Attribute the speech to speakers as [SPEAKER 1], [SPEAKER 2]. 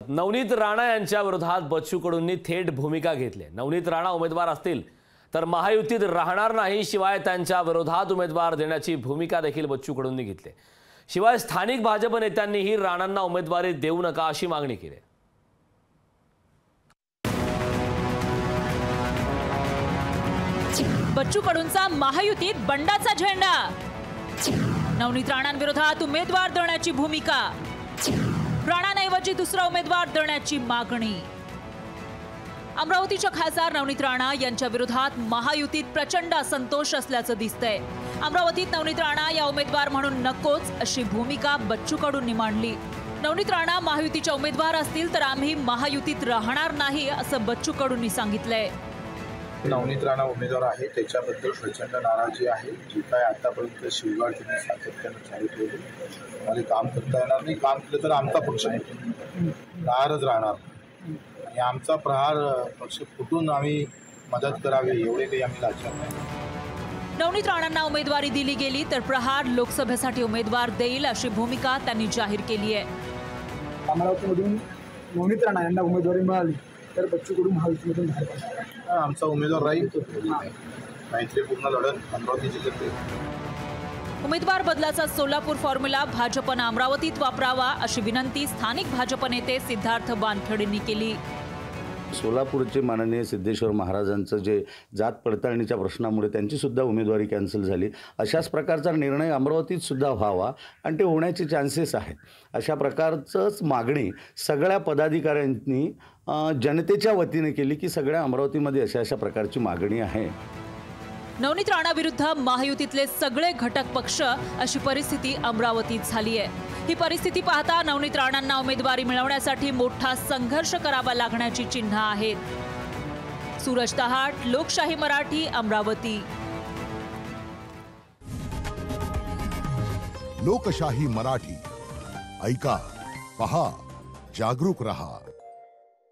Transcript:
[SPEAKER 1] नवनीत राणा यांच्या विरोधात बच्चू कडूंनी थेट भूमिका घेतली। नवनीत राणा उमेदवार असतील तर महायुतीत राहणार नाही, शिवाय त्यांच्या विरोधात उमेदवार देण्याची भूमिका देखील बच्चू कडूंनी घेतली। शिवाय स्थानिक भाजप नेत्यांनीही राणांना उमेदवारी देऊ नका अशी मागणी केली।
[SPEAKER 2] बच्चू कडूंचा महायुतीत बंडाचा झेंडा, नवनीत राणांविरोधात उमेदवार देण्याची भूमिका, राणांऐवजी दुसरा उमेदवार देण्याची मागणी। अमरावतीच्या खासदार नवनीत राणा यांच्या विरोधात महायुतीत प्रचंड असंतोष असल्याचं दिसतंय। अमरावतीत नवनीत राणा या उमेदवार म्हणून नकोच अशी भूमिका बच्चू कडूंनी मांडली। नवनीत राणा महायुतीच्या उमेदवार असतील तर आम्ही महायुतीत राहणार नाही असं बच्चू कडूंनी सांगितलंय।
[SPEAKER 3] नवनीत राणा उमेदवार आहे त्याच्याबद्दल प्रचंड नाराजी आहे। जी काय आतापर्यंत शिवगाड त्यांनी सातत्याने चालू ठेवली, मला काम करता येणार नाही, काम केलं तर आमचा पक्ष नाराज राहणार आणि आमचा प्रहार पक्ष फुटून आम्ही मदत करावी एवढे काही आम्ही लक्षात नाही।
[SPEAKER 2] नवनीत राणांना उमेदवारी दिली गेली तर प्रहार लोकसभेसाठी उमेदवार देईल अशी भूमिका त्यांनी जाहीर केली आहे।
[SPEAKER 4] अमरावतीमधून नवनीत राणा यांना उमेदवारी मिळाली तर बच्चू कडू महायुतीमधून बाहेर पडणार।
[SPEAKER 3] आमचा उमेदवार राहील तो मैत्रीपूर्ण लढत अमरावती जिल्ह्यात।
[SPEAKER 2] उमेदवार बदलाचा सोलापूर फॉर्म्युला भाजपनं अमरावतीत वापरावा अशी विनंती स्थानिक भाजप नेते सिद्धार्थ बानखेडेंनी केली।
[SPEAKER 5] सोलापूरचे माननीय सिद्धेश्वर महाराजांचं जे जात पडताळणीच्या प्रश्नामुळे त्यांची सुद्धा उमेदवारी कॅन्सल झाली, अशाच प्रकारचा निर्णय अमरावतीत सुद्धा व्हावा आणि ते होण्याचे चान्सेस आहेत। अशा प्रकारचंच मागणी सगळ्या पदाधिकाऱ्यांनी जनतेच्या वतीने केली की सगळ्या अमरावतीमध्ये अशा प्रकारची मागणी आहे।
[SPEAKER 2] नवनीत राणा विरुद्ध महायुतीतले सगळे घटक पक्ष अशी परिस्थिती अमरावतीत झाली आहे। ही परिस्थिती पाहता नवनीत राणांना उमेदवारी मिळवण्यासाठी मोठा संघर्ष करावा लागण्याची चिन्ह आहेत। सूरज दहाट, लोकशाही मराठी, अमरावती।
[SPEAKER 6] लोकशाही मराठी, ऐका, पहा, जागरूक रहा।